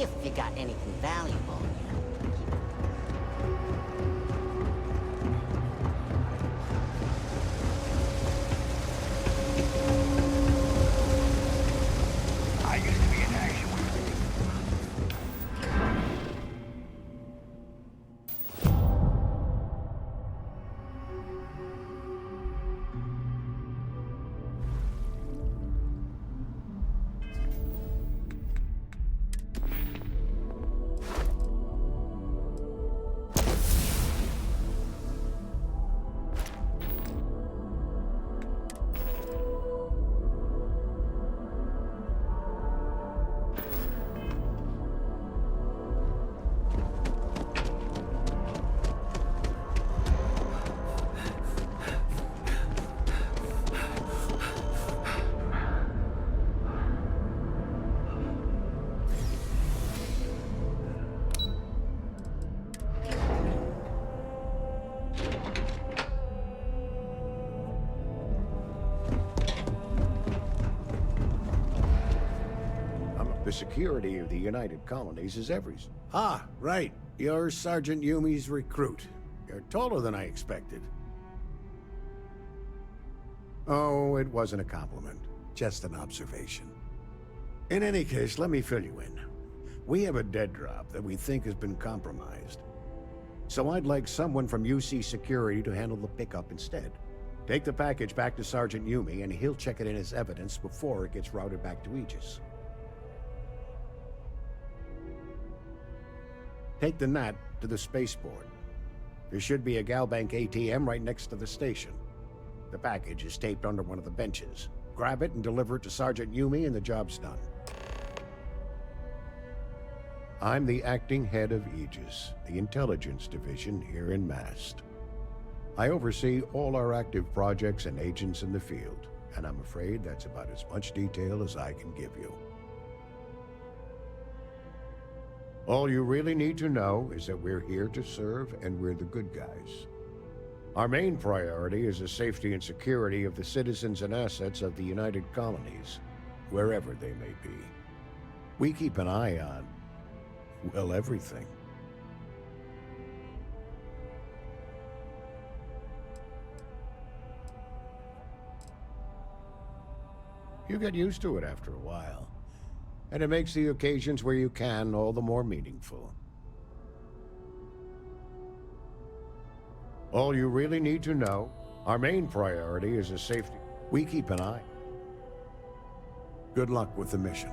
See if you got anything valuable. I used to be an action. The security of the United Colonies is everything. Ah, right. You're Sergeant Yumi's recruit. You're taller than I expected. Oh, it wasn't a compliment. Just an observation. In any case, let me fill you in. We have a dead drop that we think has been compromised. So I'd like someone from UC Security to handle the pickup instead. Take the package back to Sergeant Yumi and he'll check it in as evidence before it gets routed back to Aegis. Take the NAT to the spaceport. There should be a Galbank ATM right next to the station. The package is taped under one of the benches. Grab it and deliver it to Sergeant Yumi and the job's done. I'm the acting head of Aegis, the intelligence division here in Mast. I oversee all our active projects and agents in the field, and I'm afraid that's about as much detail as I can give you. All you really need to know is that we're here to serve and we're the good guys. Our main priority is the safety and security of the citizens and assets of the United Colonies, wherever they may be. We keep an eye on, well, everything. You get used to it after a while. And it makes the occasions where you can all the more meaningful. All you really need to know, our main priority is the safety. We keep an eye. Good luck with the mission.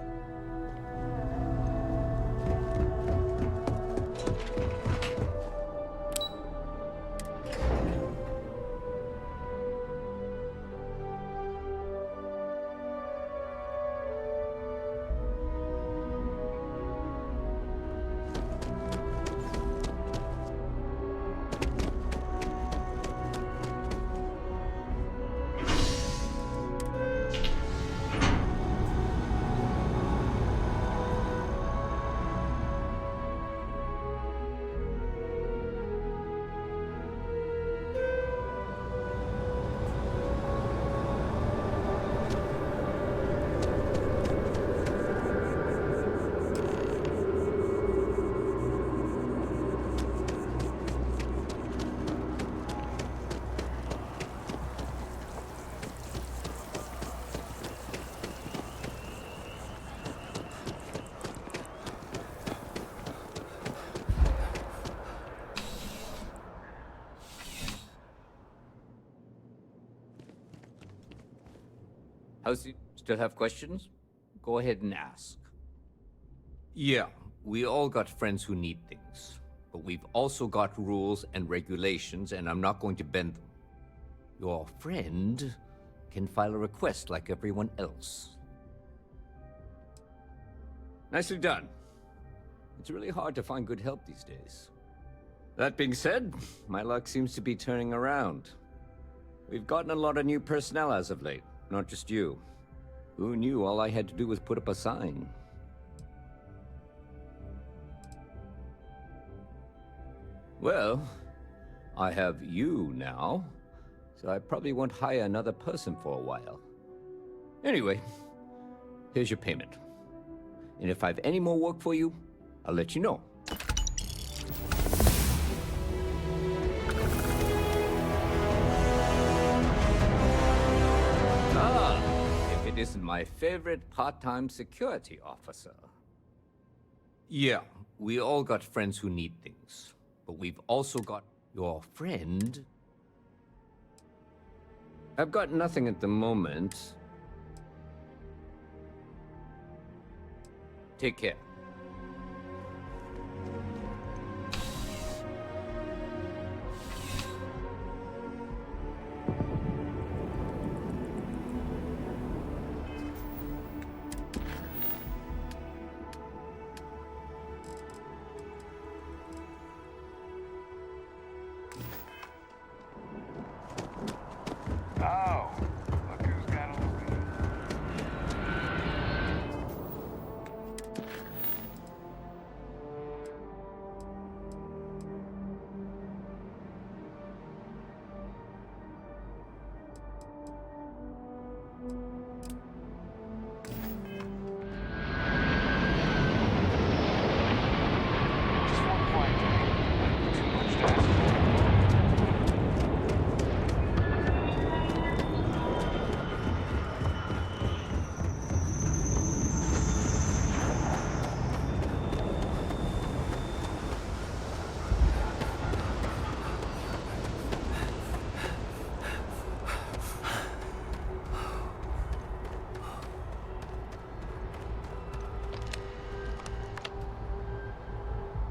How's you still have questions? Go ahead and ask. Yeah, we all got friends who need things. But we've also got rules and regulations, and I'm not going to bend them. Your friend can file a request like everyone else. Nicely done. It's really hard to find good help these days. That being said, my luck seems to be turning around. We've gotten a lot of new personnel as of late, not just you. Who knew all I had to do was put up a sign? Well, I have you now, so I probably won't hire another person for a while. Anyway, here's your payment. And if I have any more work for you, I'll let you know. Ah, if it isn't my favorite part-time security officer. Yeah, we all got friends who need things. But we've also got your friend. I've got nothing at the moment. Take care. Oh, look who's got a look. Just one quiet day. Too much to ask for.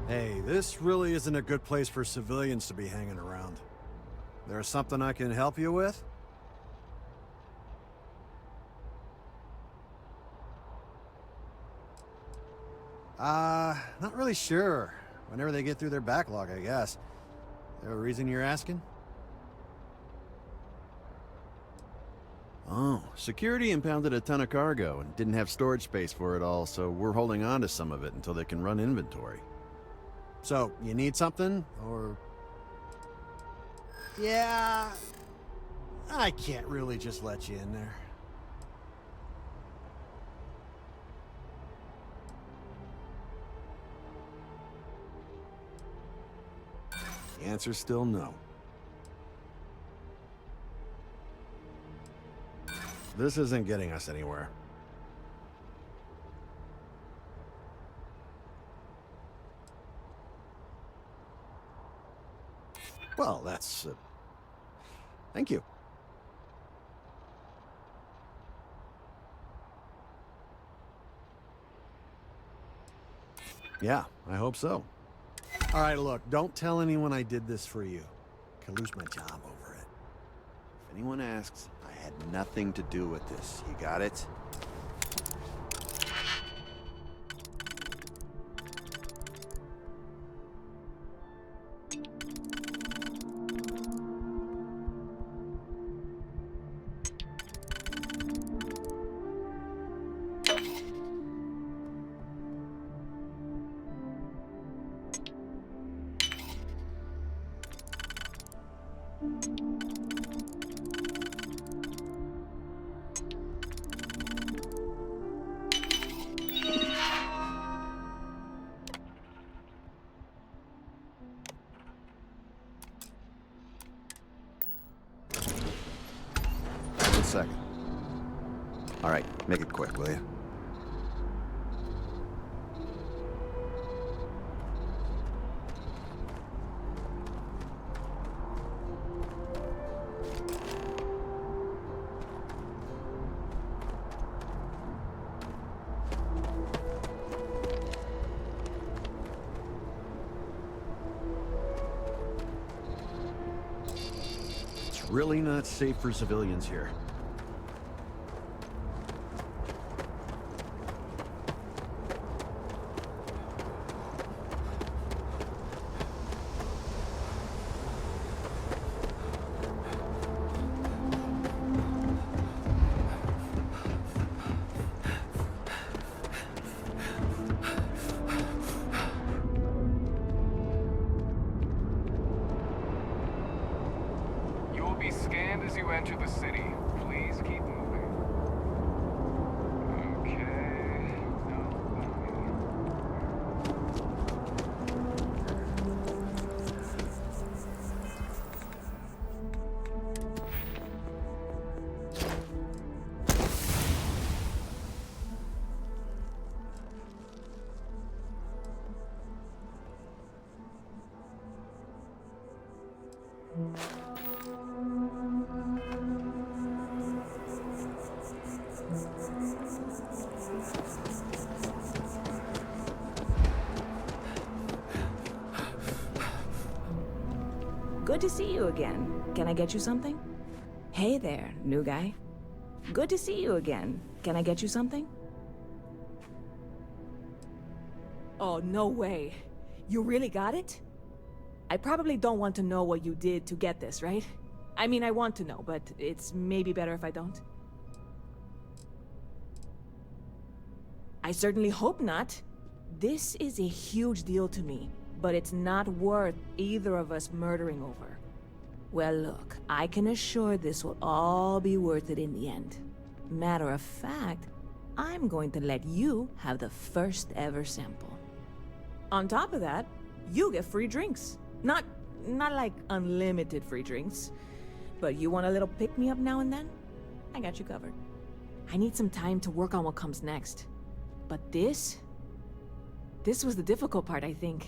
Hey, this really isn't a good place for civilians to be hanging around. There's something I can help you with? Not really sure. Whenever they get through their backlog, I guess. There a reason you're asking? Oh, security impounded a ton of cargo and didn't have storage space for it all, so we're holding on to some of it until they can run inventory. So, you need something, or... Yeah... I can't really just let you in there. The answer's still no. This isn't getting us anywhere. Well, that's... thank you. Yeah, I hope so. All right, look, don't tell anyone I did this for you. Could lose my job over it. If anyone asks, I had nothing to do with this. You got it? One second. All right, make it quick, will you? It's really not safe for civilians here. You will be scanned as you enter the city. Please keep moving. Okay. No. Good to see you again. Can I get you something? Hey there, new guy. Good to see you again. Can I get you something? Oh, no way. You really got it? I probably don't want to know what you did to get this, right? I mean, I want to know, but it's maybe better if I don't. I certainly hope not. This is a huge deal to me, but it's not worth either of us murdering over. Well, look, I can assure this will all be worth it in the end. Matter of fact, I'm going to let you have the first ever sample. On top of that, you get free drinks. Not like unlimited free drinks, but you want a little pick-me-up now and then? I got you covered. I need some time to work on what comes next. But this was the difficult part, I think.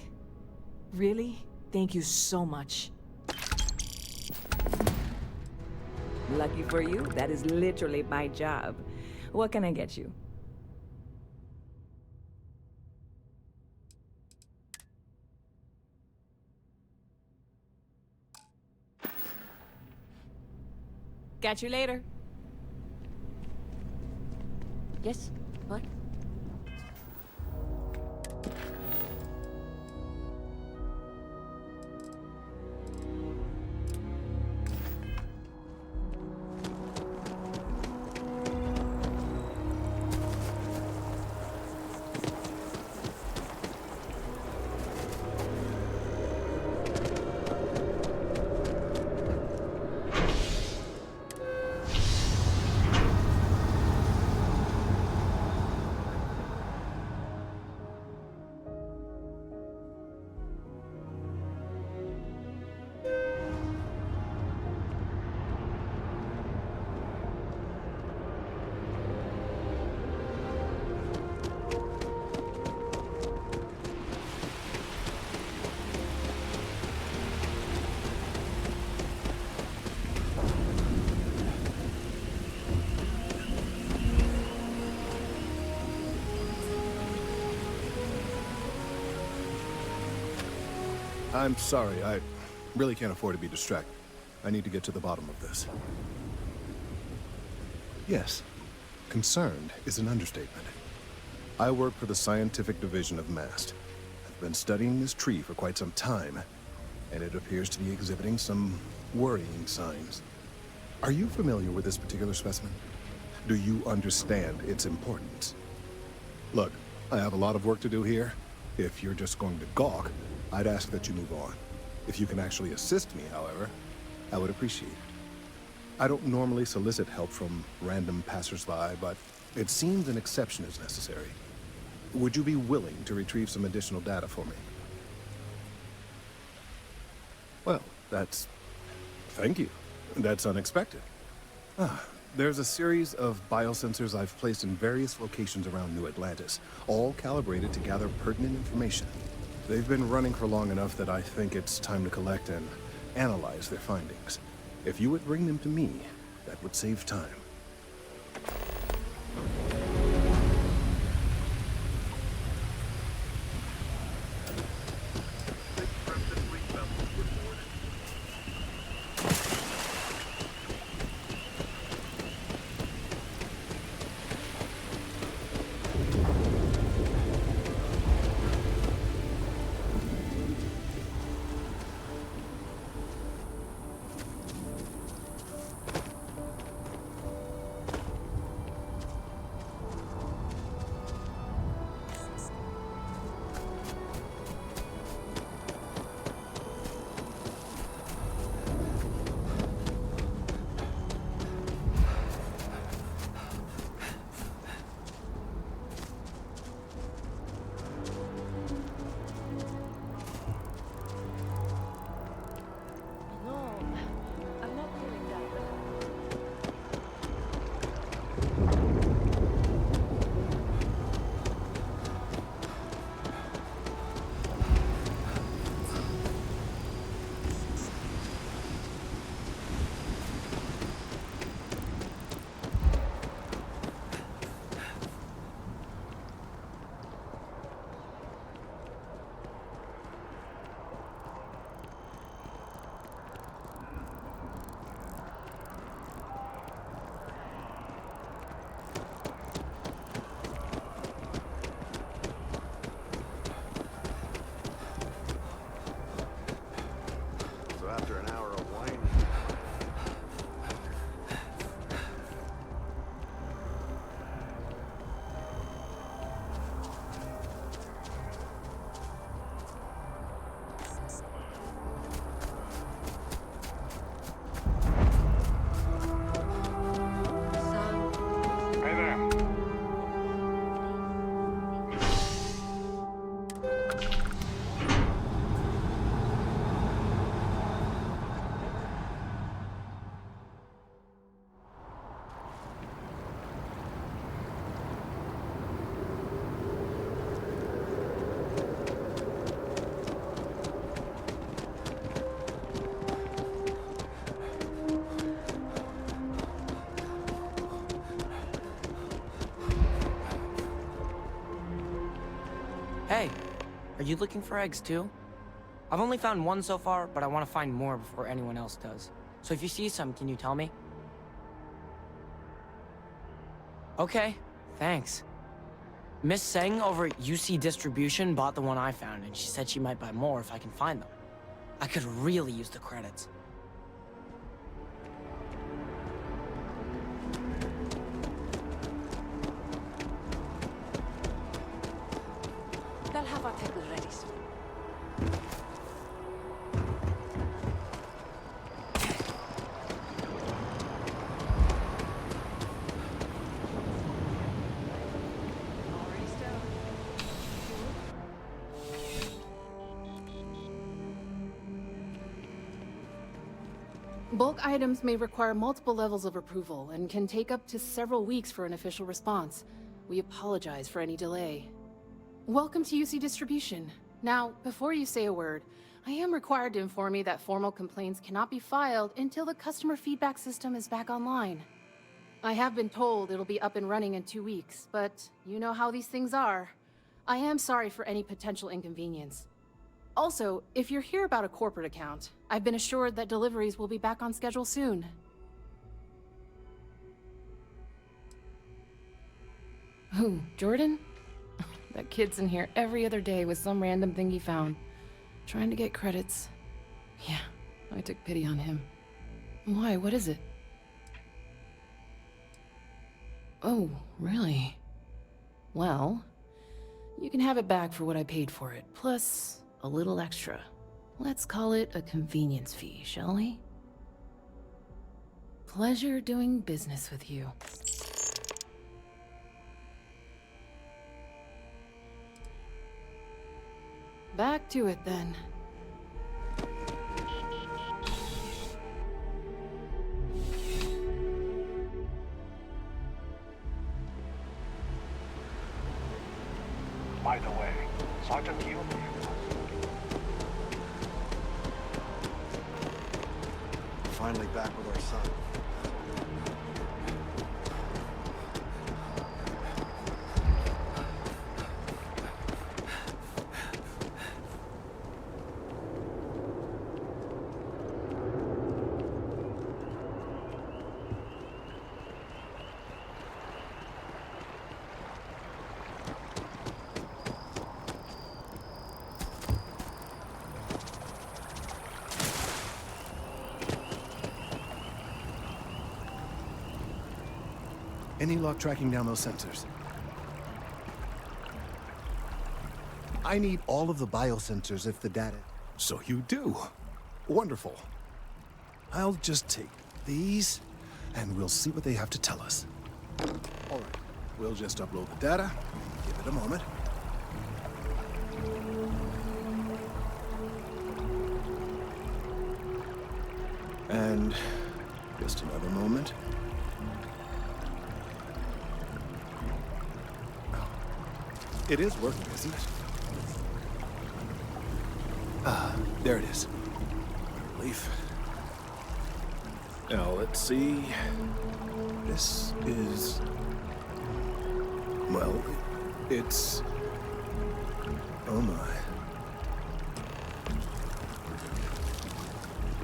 Really, thank you so much. Lucky for you, that is literally my job. What can I get you? Catch you later. Yes? What? I'm sorry, I really can't afford to be distracted. I need to get to the bottom of this. Yes, concerned is an understatement. I work for the scientific division of MAST. I've been studying this tree for quite some time, and it appears to be exhibiting some worrying signs. Are you familiar with this particular specimen? Do you understand its importance? Look, I have a lot of work to do here. If you're just going to gawk, I'd ask that you move on. If you can actually assist me, however, I would appreciate it. I don't normally solicit help from random passersby, but it seems an exception is necessary. Would you be willing to retrieve some additional data for me? Well, thank you. That's unexpected. There's a series of biosensors I've placed in various locations around New Atlantis, all calibrated to gather pertinent information. They've been running for long enough that I think it's time to collect and analyze their findings. If you would bring them to me, that would save time. Hey, are you looking for eggs too? I've only found one so far, but I want to find more before anyone else does. So if you see some, can you tell me? Okay, thanks. Miss Seng over at UC Distribution bought the one I found, and she said she might buy more if I can find them. I could really use the credits. They'll have our tables ready soon. Bulk items may require multiple levels of approval and can take up to several weeks for an official response. We apologize for any delay. Welcome to UC Distribution. Now, before you say a word, I am required to inform you that formal complaints cannot be filed until the customer feedback system is back online. I have been told it'll be up and running in 2 weeks, but you know how these things are. I am sorry for any potential inconvenience. Also, if you're here about a corporate account, I've been assured that deliveries will be back on schedule soon. Who, Jordan? That kid's in here every other day with some random thing he found, trying to get credits. Yeah, I took pity on him. Why, what is it? Oh, really? Well, you can have it back for what I paid for it, plus a little extra. Let's call it a convenience fee, shall we? Pleasure doing business with you. Back to it then. By the way, Sergeant Yield here. Finally back with our son. Any luck tracking down those sensors? I need all of the biosensors if the data... So you do. Wonderful. I'll just take these, and we'll see what they have to tell us. All right. We'll just upload the data. Give it a moment. And just another moment. It is working, isn't it? Ah, there it is. Relief. Now, let's see. This is... Well, it's... Oh my.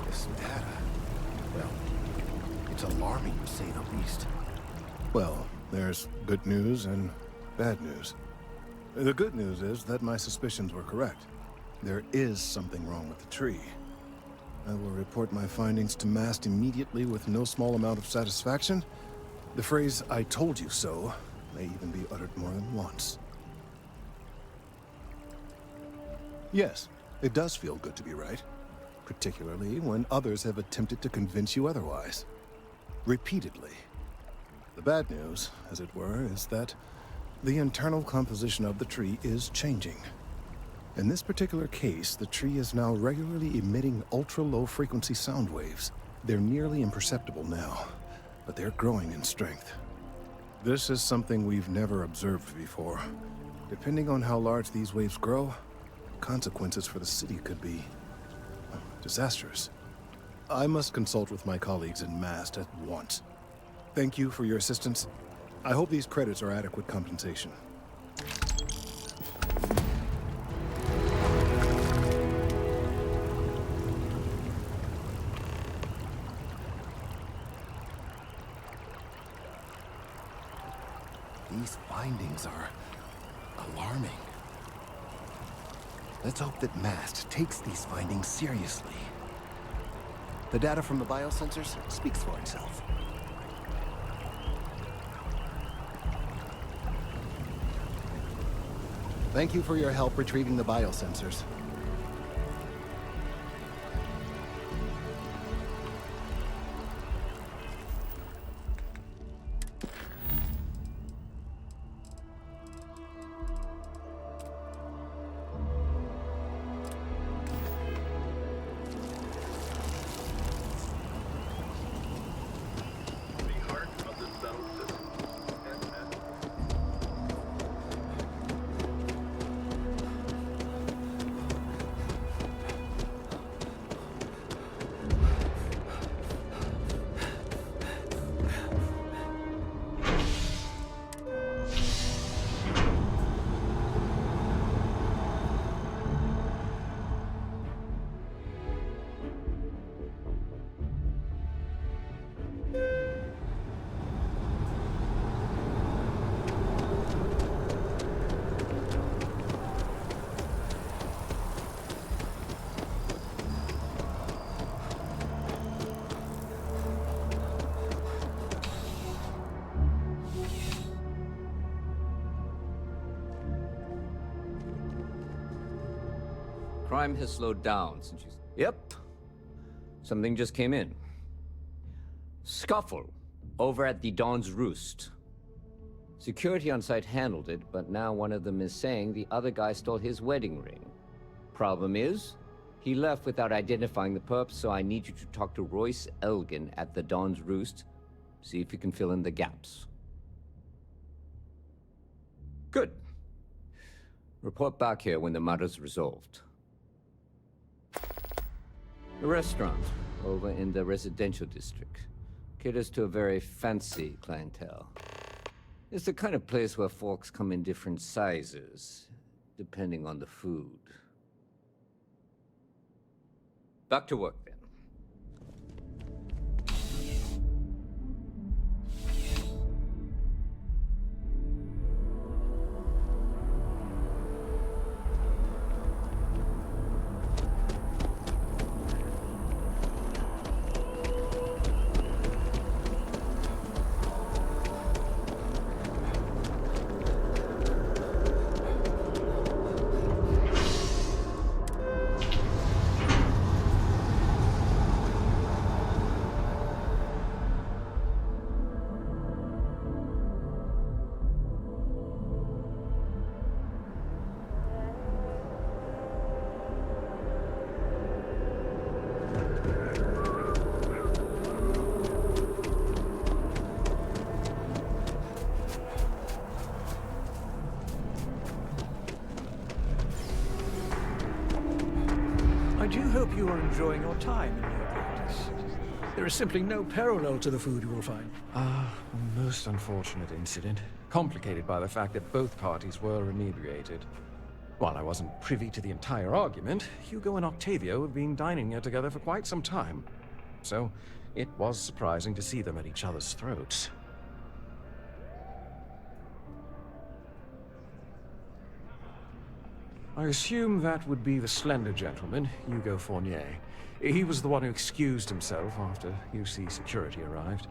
This data... Well, it's alarming to say the least. Well, there's good news and bad news. The good news is that my suspicions were correct. There is something wrong with the tree. I will report my findings to MAST immediately with no small amount of satisfaction. The phrase, "I told you so," may even be uttered more than once. Yes, it does feel good to be right. Particularly when others have attempted to convince you otherwise. Repeatedly. The bad news, as it were, is that the internal composition of the tree is changing. In this particular case, the tree is now regularly emitting ultra-low frequency sound waves. They're nearly imperceptible now, but they're growing in strength. This is something we've never observed before. Depending on how large these waves grow, consequences for the city could be disastrous. I must consult with my colleagues in MAST at once. Thank you for your assistance. I hope these credits are adequate compensation. These findings are alarming. Let's hope that MAST takes these findings seriously. The data from the biosensors speaks for itself. Thank you for your help retrieving the biosensors. Crime has slowed down since you... Yep. Something just came in. Scuffle over at the Dawn's Roost. Security on site handled it, but now one of them is saying the other guy stole his wedding ring. Problem is, he left without identifying the perp, so I need you to talk to Royce Elgin at the Dawn's Roost. See if you can fill in the gaps. Good. Report back here when the matter's resolved. The restaurant over in the residential district caters to a very fancy clientele. It's the kind of place where forks come in different sizes, depending on the food. Back to work then. I do hope you are enjoying your time in your practice. There is simply no parallel to the food you will find. A most unfortunate incident, complicated by the fact that both parties were inebriated. While I wasn't privy to the entire argument, Hugo and Octavio have been dining here together for quite some time. So, it was surprising to see them at each other's throats. I assume that would be the slender gentleman, Hugo Fournier. He was the one who excused himself after UC security arrived.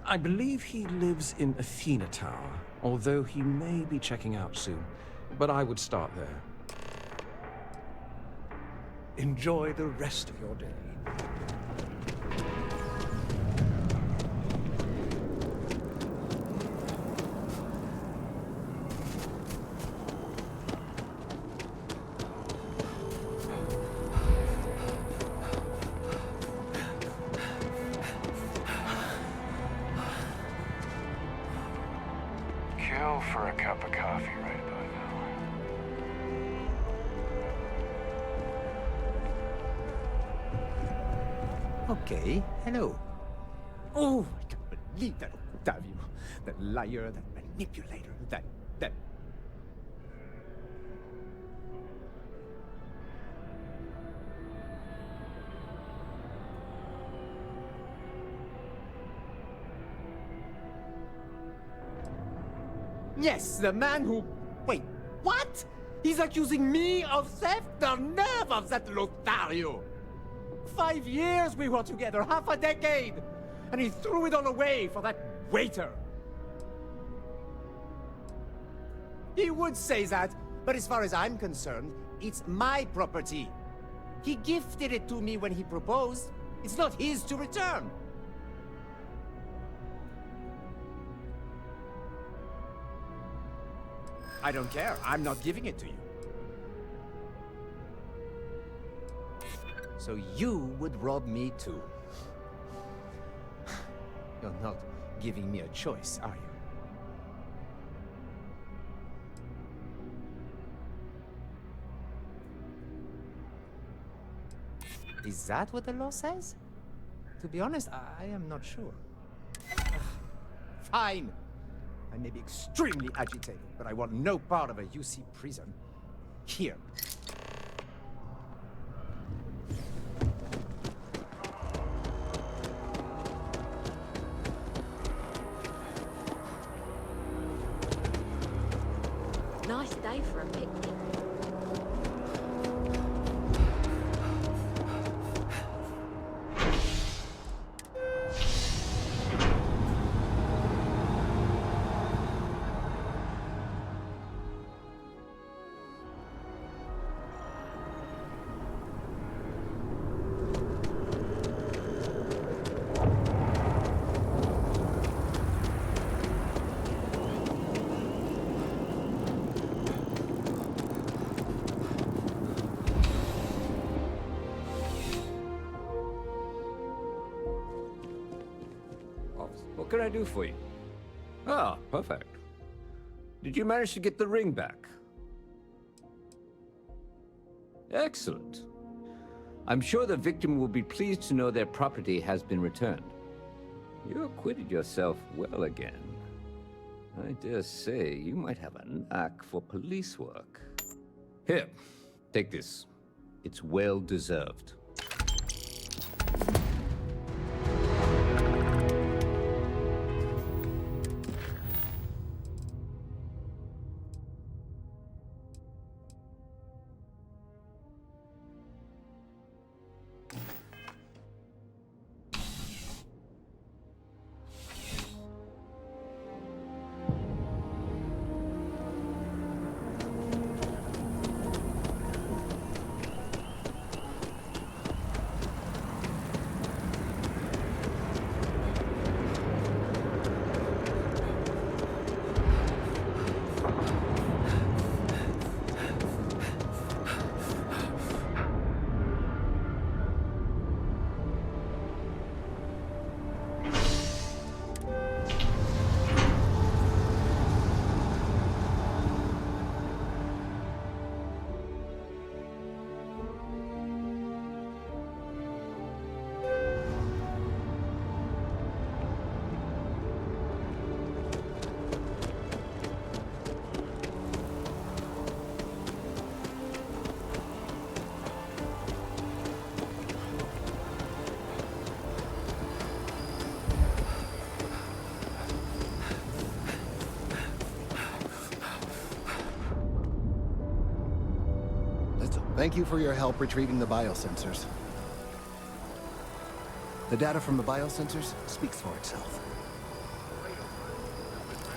I believe he lives in Athena Tower, although he may be checking out soon. But I would start there. Enjoy the rest of your day. Kill for a cup of coffee right about now. Okay, hello. Oh, I can't believe that Octavio. That liar, that manipulator, that... Yes, the man who... Wait, what? He's accusing me of theft? The nerve of that Lothario! 5 years we were together, half a decade! And he threw it all away for that waiter! He would say that, but as far as I'm concerned, it's my property. He gifted it to me when he proposed. It's not his to return. I don't care. I'm not giving it to you. So you would rob me too. You're not giving me a choice, are you? Is that what the law says? To be honest, I am not sure. Fine. I may be extremely agitated, but I want no part of a UC prison. Here. Nice day for a picnic. What can I do for you? Ah, perfect. Did you manage to get the ring back? Excellent. I'm sure the victim will be pleased to know their property has been returned. You acquitted yourself well again. I dare say you might have a knack for police work. Here, take this. It's well deserved. Thank you for your help retrieving the biosensors. The data from the biosensors speaks for itself.